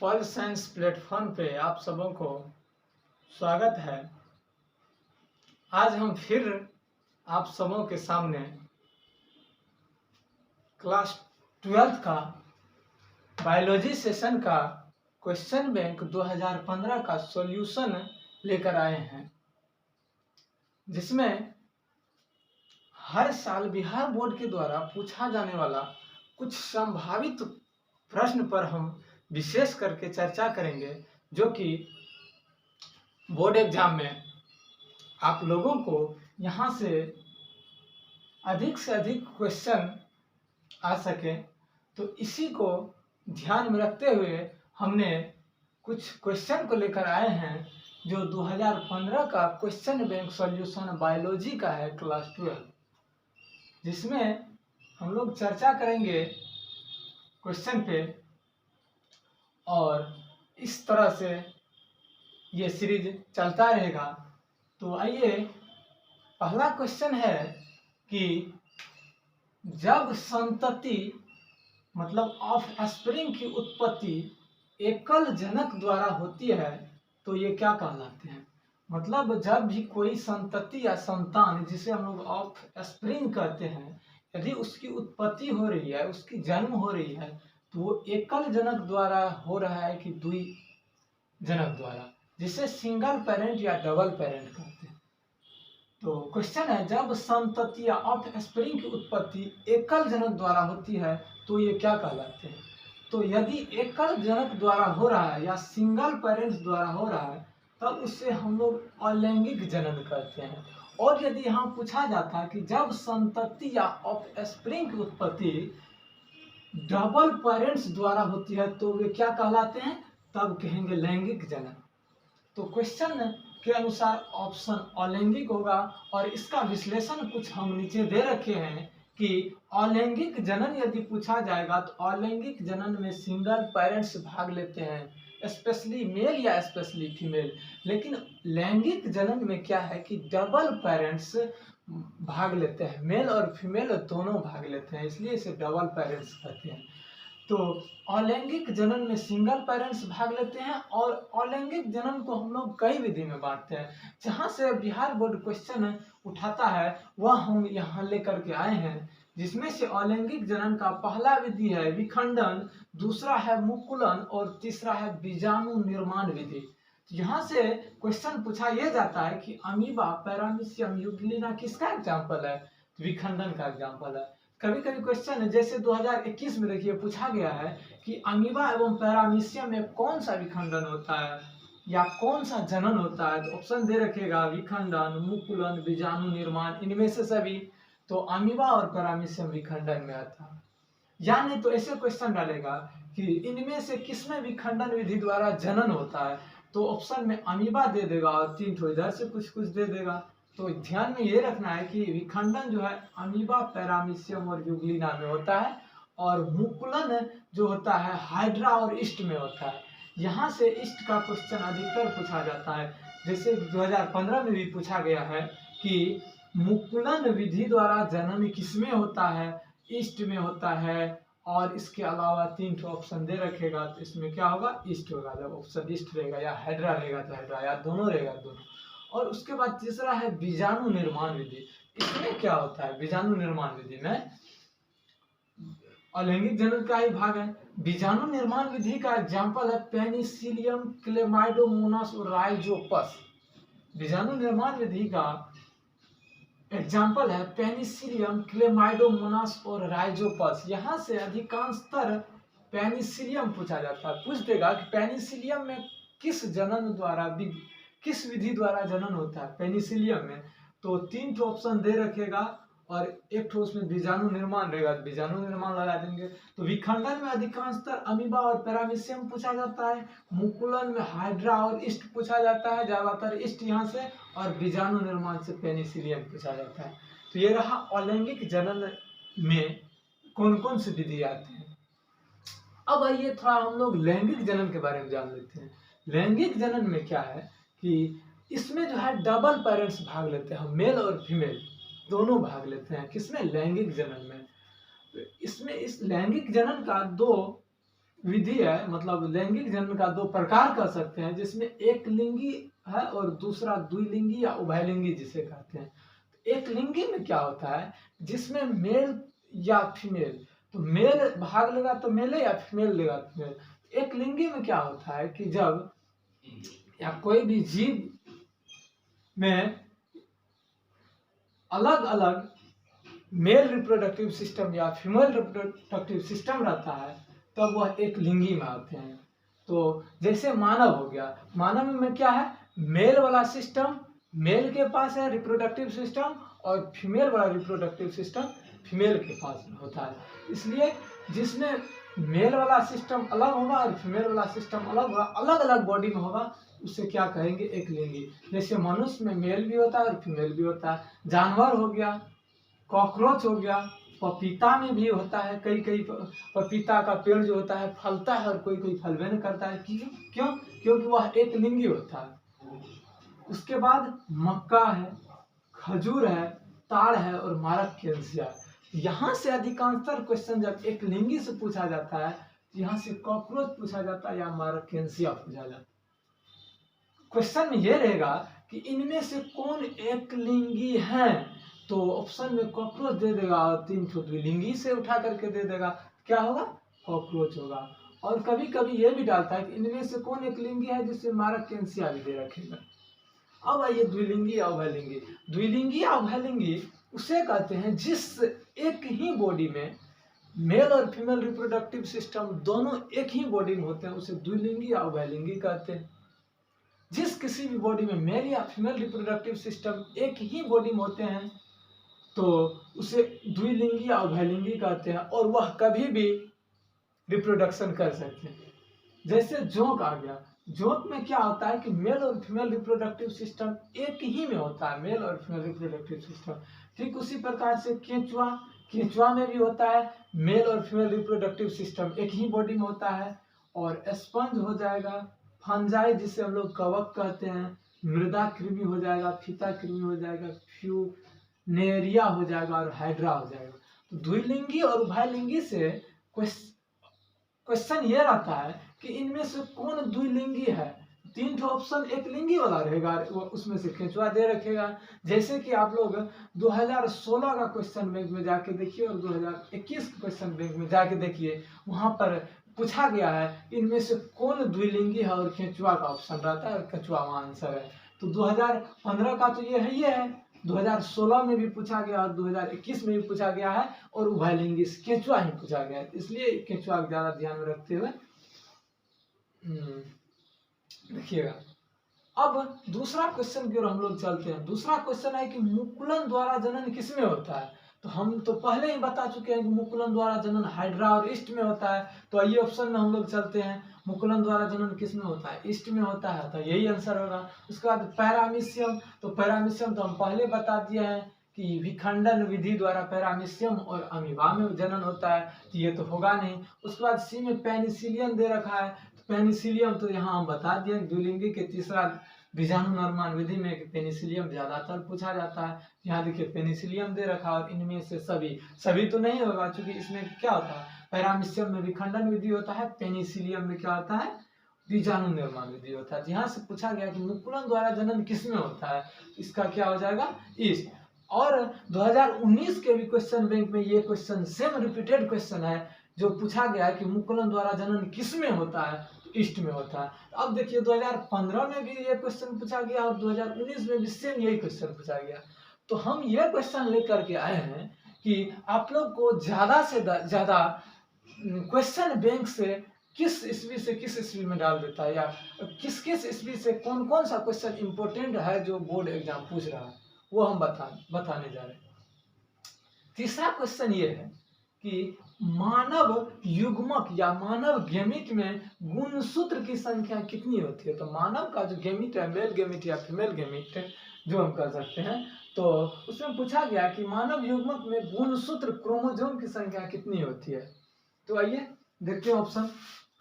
World science platform पे आप सबों को स्वागत है। आज हम फिर आप सबों के सामने क्लास 12 का बायोलॉजी सेशन का क्वेश्चन बैंक 2015 का सॉल्यूशन लेकर आए हैं, जिसमें हर साल बिहार बोर्ड के द्वारा पूछा जाने वाला कुछ संभावित प्रश्न पर हम विशेष करके चर्चा करेंगे, जो कि बोर्ड एग्जाम में आप लोगों को यहाँ से अधिक क्वेश्चन आ सके। तो इसी को ध्यान में रखते हुए हमने कुछ क्वेश्चन को लेकर आए हैं जो 2015 का क्वेश्चन बैंक सॉल्यूशन बायोलॉजी का है, क्लास 12, जिसमें हम लोग चर्चा करेंगे क्वेश्चन पे। और इस तरह से ये सीरीज चलता रहेगा। तो आइए, पहला क्वेश्चन है कि जब संतति मतलब ऑफ स्प्रिंग की उत्पत्ति एकल जनक द्वारा होती है तो ये क्या कहलाते हैं। मतलब जब भी कोई संतति या संतान, जिसे हम लोग ऑफ स्प्रिंग कहते हैं, यदि उसकी उत्पत्ति हो रही है, उसकी जन्म हो रही है, तो वो एकल जनक द्वारा हो रहा है कि द्वि जनक द्वारा, जिसे सिंगल पेरेंट या डबल पेरेंट कहते हैं। तो क्वेश्चन है, जब संतति या ऑफ स्प्रिंग की उत्पत्ति एकल जनक द्वारा होती है तो ये क्या कहलाते हैं। तो यदि एकल जनक द्वारा हो रहा है या सिंगल पेरेंट्स द्वारा हो रहा है तब उससे हम लोग अलैंगिक जनन कहते हैं। और यदि यहाँ पूछा जाता है कि जब संतति या ऑफ स्प्रिंग की उत्पत्ति डबल पेरेंट्स द्वारा होती है तो वे क्या कहलाते हैं, तब कहेंगे लैंगिक जनन। तो क्वेश्चन के अनुसार ऑप्शन अलैंगिक होगा। और इसका विश्लेषण कुछ हम नीचे दे रखे हैं कि अलैंगिक जनन यदि पूछा जाएगा तो अलैंगिक जनन में सिंगल पेरेंट्स भाग लेते हैं, स्पेशली मेल या स्पेशली फीमेल। लेकिन लैंगिक जनन में क्या है कि डबल पेरेंट्स भाग लेते हैं, मेल और फीमेल दोनों भाग लेते हैं, इसलिए इसे डबल पेरेंट्स कहते हैं। तो अलैंगिक जनन में सिंगल पेरेंट्स भाग लेते हैं। और अलैंगिक जनन को हम लोग कई विधि में बांटते हैं। जहाँ से बिहार बोर्ड क्वेश्चन उठाता है वह हम यहाँ लेकर के आए हैं, जिसमें से अलैंगिक जनन का पहला विधि है विखंडन, दूसरा है मुकुलन और तीसरा है बीजाणु निर्माण विधि। यहाँ से क्वेश्चन पूछा यह जाता है कि अमीबा, पैरामीशियम, यूग्लिना किसका एग्जाम्पल है, विखंडन का एग्जाम्पल है। कभी कभी क्वेश्चन जैसे 2021 में देखिए पूछा गया है कि अमीबा एवं पैरामीशियम में कौन सा विखंडन होता है या कौन सा जनन होता है। तो ऑप्शन दे रखेगा विखंडन, मुकुलन, बीजाणु निर्माण, इनमें से सभी। तो अमीबा और पैरामीशियम विखंडन में आता है। या नहीं तो ऐसे क्वेश्चन डालेगा कि इनमें से किसमें विखंडन विधि द्वारा जनन होता है, तो ऑप्शन में अमीबा दे देगा और 3 ठो इधर से कुछ दे देगा। तो ध्यान में ये रखना है कि विखंडन जो है अमीबा, पैरामीशियम और यूग्लिना में होता है, और मुकुलन जो होता है हाइड्रा और ईस्ट में होता है। यहाँ से ईस्ट का क्वेश्चन अधिकतर पूछा जाता है। जैसे 2015 में भी पूछा गया है कि मुकुलन विधि द्वारा जनन किसमें होता है, ईस्ट में होता है। और इसके अलावा 3 ठो ऑप्शन दे रखेगा, तो इसमें क्या होगा, ईस्ट होगा। जब ऑप्शन ईस्ट रहेगा या हाइड्रा रहेगा तो हाइड्रा, या दोनों रहेगा दोनों। और उसके बाद तीसरा है बीजाणु निर्माण विधि। इसमें क्या होता है, बीजाणु निर्माण विधि में अलैंगिक जनन का ही भाग है। बीजाणु निर्माण विधि का एग्जाम्पल है पेनिसिलियम, क्लेमाइडोमोनास और राइजोपस। बीजाणु निर्माण विधि का एग्जाम्पल है पेनिसिलियम, क्लेमाइडोमोनास और राइजोपस। यहाँ से अधिकांशतर पेनिसिलियम पूछा जाता है। पूछ देगा कि पेनिसिलियम में किस जनन द्वारा, किस विधि द्वारा जनन होता है पेनिसिलियम में। तो 3 ठो ऑप्शन दे रखेगा और 1 ठो उसमें बीजाणु निर्माण रहेगा, बीजाणु निर्माण लगा देंगे। तो विखंडन में अधिकांशतर अमीबा और पैरामीशियम पूछा जाता है। मुकुलन में हाइड्रा और ईस्ट पूछा जाता है, ज्यादातर ईस्ट यहाँ से। और बीजाणु निर्माण से पेनिसिलियम पूछा जाता है। तो ये रहा अलैंगिक जनन में कौन कौन सी विधि आती है। अब आइए थोड़ा हम लोग लैंगिक जनन के बारे में जान लेते हैं। लैंगिक जनन में क्या है कि इसमें जो है डबल पेरेंट्स भाग लेते हैं, मेल और फीमेल दोनों भाग लेते हैं। किसमें, लैंगिक जनन में। इसमें इस लैंगिक जनन का 2 विधि है, मतलब लैंगिक जन्म का दो प्रकार कर सकते हैं, जिसमें एक लिंगी है और दूसरा द्विलिंगी या उभयलिंगी जिसे कहते हैं। एक लिंगी में क्या होता है, जिसमें मेल या फीमेल, तो मेल भाग लेगा तो मेल या फीमेल लेगा तो फीमेल। एक लिंगी में क्या होता है कि जब या कोई भी जीव में अलग अलग मेल रिप्रोडक्टिव सिस्टम या फीमेल रिप्रोडक्टिव सिस्टम रहता है, तब वह एक लिंगी में आते हैं। तो जैसे मानव हो गया, मानव में क्या है, मेल वाला सिस्टम मेल के पास है रिप्रोडक्टिव सिस्टम, और फीमेल वाला रिप्रोडक्टिव सिस्टम फीमेल के पास होता है। इसलिए जिसमें मेल वाला सिस्टम अलग होगा और फीमेल वाला सिस्टम अलग होगा, अलग अलग बॉडी में होगा, उसे क्या कहेंगे, एक लिंगी। जैसे मनुष्य में मेल भी होता है और फीमेल भी होता है। जानवर हो गया, कॉकरोच हो गया, पपीता में भी होता है, कई कई पपीता का पेड़ जो होता है फलता है और कोई कोई फलवे नहीं करता है। क्यों? क्योंकि वह एक लिंगी होता है। उसके बाद मक्का है, खजूर है, ताड़ है और मारक कैल्सिया। यहाँ से अधिकांशतर क्वेश्चन जब एक लिंगी से पूछा जाता है, यहाँ से कॉकरोच पूछा जाता है या मारक कैल्सिया पूछा जाता है। क्वेश्चन में यह रहेगा कि इनमें से कौन एक लिंगी है, तो ऑप्शन में कॉकरोच दे देगा और 3 द्विलिंगी से उठा करके दे देगा, क्या होगा, कॉकरोच होगा। और कभी कभी ये भी डालता है कि इनमें से कौन एक लिंगी है, जिससे मारक कैल्सिया भी दे रखेगा। अब आइए द्विलिंगी या उभयलिंगी। द्विलिंगी या उभयलिंगी उसे कहते हैं जिस एक ही बॉडी में मेल और फीमेल रिप्रोडक्टिव सिस्टम दोनों एक ही बॉडी में होते हैं, उसे द्विलिंगी या उभयलिंगी कहते हैं। जिस किसी भी बॉडी में मेल या फीमेल रिप्रोडक्टिव सिस्टम एक ही बॉडी में होते हैं, तो उसे द्विलिंगी या उभयलिंगी कहते हैं, और वह कभी भी रिप्रोडक्शन कर सकते हैं। जैसे जोंक आ गया, जोंक में क्या होता है कि मेल और फीमेल रिप्रोडक्टिव सिस्टम एक ही में होता है, मेल और फीमेल रिप्रोडक्टिव सिस्टम। ठीक उसी प्रकार से केंचुआ, केंचुआ में भी होता है, मेल और फीमेल रिप्रोडक्टिव सिस्टम एक ही बॉडी में होता है। और स्पंज हो जाएगा, फंजाई जिसे हम लोग कवक कहते हैं, मृदा कृमि हो जाएगा, फीता कृमि हो जाएगा, फ्यूनेरिया हो जाएगा और हाइड्रा हो जाएगा। तो द्विलिंगी और उभयलिंगी से क्वेश्चन ये रहता है कि इनमें से कौन द्विलिंगी है। 3 ऑप्शन एक लिंगी वाला रहेगा, वो उसमें से केंचुआ दे रखेगा। जैसे कि आप लोग 2016 का क्वेश्चन बैंक में जाके देखिए और 2021 का क्वेश्चन बैंक में जाके देखिए, वहां पर पूछा गया है इनमें से कौन द्विलिंगी है, और केंचुआ का ऑप्शन रहता है और केंचुआ वहां आंसर है। तो 2015 का तो ये है, 2016 में भी पूछा गया और 2021 में भी पूछा गया है, और उभयलिंगी केंचुआ ही पूछा गया है, इसलिए केंचुआ ज्यादा ध्यान में रखते हुए देखिएगा। अब दूसरा क्वेश्चन की ओर हम लोग चलते हैं। दूसरा क्वेश्चन है कि मुकुलन द्वारा जनन किसमें होता है। तो हम तो पहले ही बता चुके हैं कि मुकुलन द्वारा जनन हाइड्रा और ईस्ट में होता है। तो आइए ऑप्शन में हम लोग चलते हैं, मुकुलन द्वारा जनन किसमें होता है, ईस्ट में होता है, तो यही आंसर होगा। उसके बाद पैरामीशियम, तो पैरामीशियम तो हम पहले बता दिए हैं कि विखंडन विधि द्वारा पैरामीशियम और अमीबा में जनन होता है, तो ये तो होगा नहीं। उसके बाद सी में पेनिसिलियम दे रखा है, पेनिसिलियम तो यहाँ हम बता दिए द्विलिंगी के तीसरा बीजाणु निर्माण विधि में पेनिसिलियम ज्यादातर पूछा जाता है। यहाँ देखिए पेनिसिलियम दे रखा, और इनमें से सभी तो नहीं होगा, क्योंकि इसमें क्या होता है, पैरामीशियम में विखंडन विधि होता है, पेनिसिलियम में क्या होता है, बीजाणु निर्माण विधि होता है। यहाँ से पूछा गया कि मुकुलन द्वारा जनन किसमें होता है, इसका क्या हो जाएगा, ईस्ट। और 2019 के भी क्वेश्चन बैंक में ये क्वेश्चन सेम रिपीटेड क्वेश्चन है, जो पूछा गया है कि मुकुलन द्वारा जनन किसमें होता है, ईस्ट में होता है। अब देखिए 2015 में भी ये क्वेश्चन पूछा गया और 2019 में भी सेम यही क्वेश्चन पूछा गया। तो हम ये क्वेश्चन लेकर के आए हैं कि आप लोग को ज्यादा से ज्यादा क्वेश्चन बैंक से किस ईस्वी से किस ईस्वी में डाल देता है, या किस किस ईस्वी से कौन कौन सा क्वेश्चन इंपोर्टेंट है जो बोर्ड एग्जाम पूछ रहा है, वो हम बताने जा रहे हैं। तीसरा क्वेश्चन ये है कि मानव युग्मक या मानव गेमिट में गुणसूत्र की संख्या कितनी होती है। तो मानव का जो गेमिट है, मेल गेमिट या फीमेल गेमिट जो हम कर सकते हैं, तो उसमें पूछा गया कि मानव युग्मक में गुणसूत्र क्रोमोसोम की संख्या कितनी होती है। तो आइए देखते हैं ऑप्शन।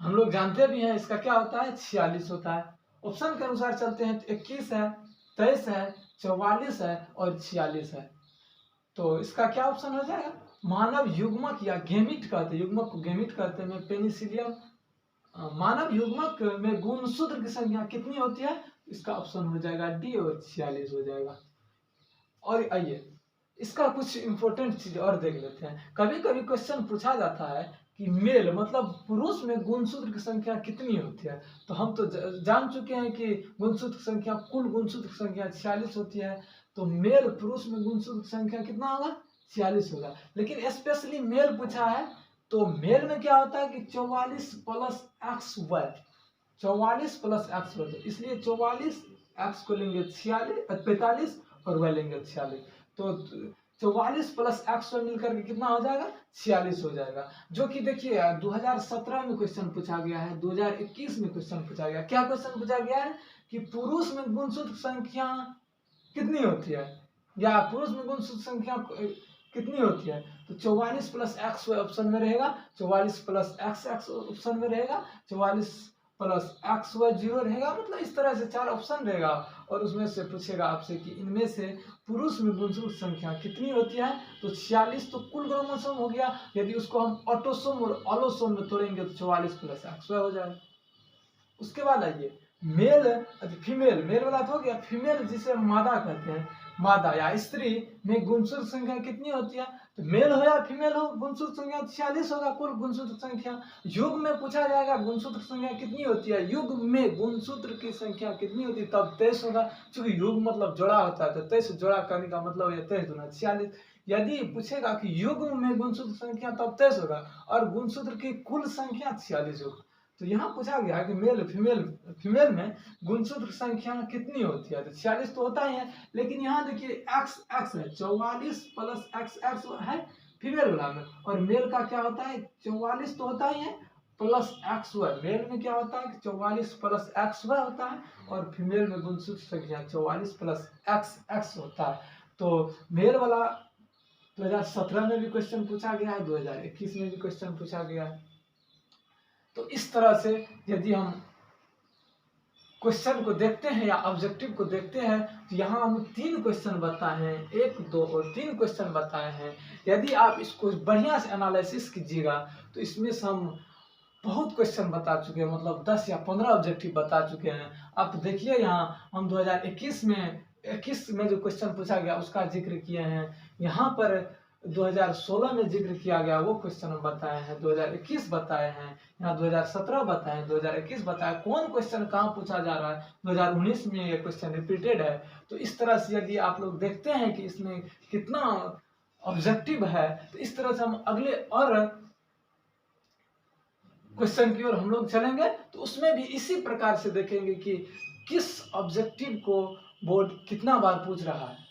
हम लोग जानते भी हैं इसका क्या होता है, 46 होता है। ऑप्शन के अनुसार चलते हैं, 21 है, 23 है, 44 है और 46 है। तो इसका क्या ऑप्शन हो जाएगा, मानव युग्मक या गेमिट कहते हैं, युग्मक को गेमिट कहते हैं, पेनिसिलियम मानव युग्मक में गुणसूत्र की संख्या कितनी होती है? इसका ऑप्शन हो जाएगा डी और 46 हो जाएगा। और आइए इसका कुछ इंपॉर्टेंट चीज और देख लेते हैं। कभी कभी क्वेश्चन पूछा जाता है कि मेल मतलब पुरुष में गुणसूत्र की संख्या कितनी होती है। तो हम तो जान चुके हैं कि गुणसूत्र की संख्या, कुल गुणसूत्र की संख्या 46 होती है। तो मेल पुरुष में गुणसूत्र की संख्या कितना होगा? 46 होगा। लेकिन स्पेशली मेल पूछा है, तो मेल में क्या होता है कि 44 plus X Y, 44 plus X Y, इसलिए 44 एक्स को लेंगे 45 और वाई लेंगे 46। तो 44 प्लस एक्स वाई मिलकर के कितना हो जाएगा? 46 हो जाएगा। जो कि देखिए 2017 में क्वेश्चन पूछा गया है, 2021 में क्वेश्चन पूछा गया। क्या क्वेश्चन पूछा गया है कि पुरुष में गुणसूत्र संख्या कितनी होती है, या पुरुष में गुणसूत्र संख्या कितनी होती है? तो 44 प्लस एक्स ऑप्शन में रहेगा, 44 प्लस एक्स एक्स ऑप्शन में रहेगा, 44 प्लस एक्स वाई 0 रहेगा। मतलब इस तरह से 4 ऑप्शन रहेगा और उसमें से पूछेगा आपसे कि इनमें से पुरुष में गुणसूत्र संख्या कितनी होती है। तो 46 तो कुल क्रोमोसोम हो गया। यदि उसको हम ऑटोसोम और ऑलोसोम में तोड़ेंगे तो 44 प्लस एक्स वाई हो जाएगा। उसके बाद आइए मेल, फीमेल, मेल वाला तो हो गया। फीमेल जिसे मादा कहते हैं, मादा या स्त्री में गुणसूत्र संख्या कितनी होती है? तो मेल हो या फीमेल हो, गुणसूत्र संख्या 46 होगा कुल गुणसूत्र संख्या। युग में पूछा जाएगा गुणसूत्र संख्या कितनी होती है, युग में गुणसूत्र की संख्या कितनी होती है, तब 23 होगा। क्योंकि युग मतलब जोड़ा होता है, तो 23 जोड़ा करने का मतलब है 23 दूना 46। यदि पूछेगा कि युग में गुणसूत्र संख्या, तब 23 होगा और गुणसूत्र की कुल संख्या 46 होगा। तो यहाँ पूछा गया कि मेल फीमेल, फीमेल में गुणसूत्र संख्या कितनी होती है? तो 46 तो होता ही है। लेकिन यहाँ देखिए एक्स एक्स है, 44 प्लस एक्स एक्स है फीमेल वाला में, और मेल का क्या होता है? 44 तो होता ही है प्लस एक्स वाई। मेल में क्या होता है कि 44 प्लस एक्स वाई होता है, और फीमेल में गुणसूत्र संख्या 44 प्लस एक्स एक्स होता है। तो मेल वाला 2017 में भी क्वेश्चन पूछा गया है, 2021 में भी क्वेश्चन पूछा गया है। तो इस तरह से यदि हम क्वेश्चन को देखते हैं या ऑब्जेक्टिव को देखते हैं, तो यहाँ हम 3 क्वेश्चन बताए हैं, 1, 2 और 3 क्वेश्चन बताए हैं। यदि आप इसको बढ़िया से एनालिसिस कीजिएगा तो इसमें से हम बहुत क्वेश्चन बता चुके हैं, मतलब 10 या 15 ऑब्जेक्टिव बता चुके हैं। आप देखिए यहाँ हम 2021 में जो क्वेश्चन पूछा गया उसका जिक्र किए हैं। यहाँ पर 2016 में जिक्र किया गया वो क्वेश्चन हम बताए हैं, 2021 बताए हैं, यहाँ 2017 बताए, 2021 बताए। कौन क्वेश्चन कहाँ पूछा जा रहा है, 2019 में ये क्वेश्चन रिपीटेड है। तो इस तरह से यदि आप लोग देखते हैं कि इसमें कितना ऑब्जेक्टिव है, तो इस तरह से हम अगले और क्वेश्चन की ओर हम लोग चलेंगे, तो उसमें भी इसी प्रकार से देखेंगे कि किस ऑब्जेक्टिव को बोर्ड कितना बार पूछ रहा है।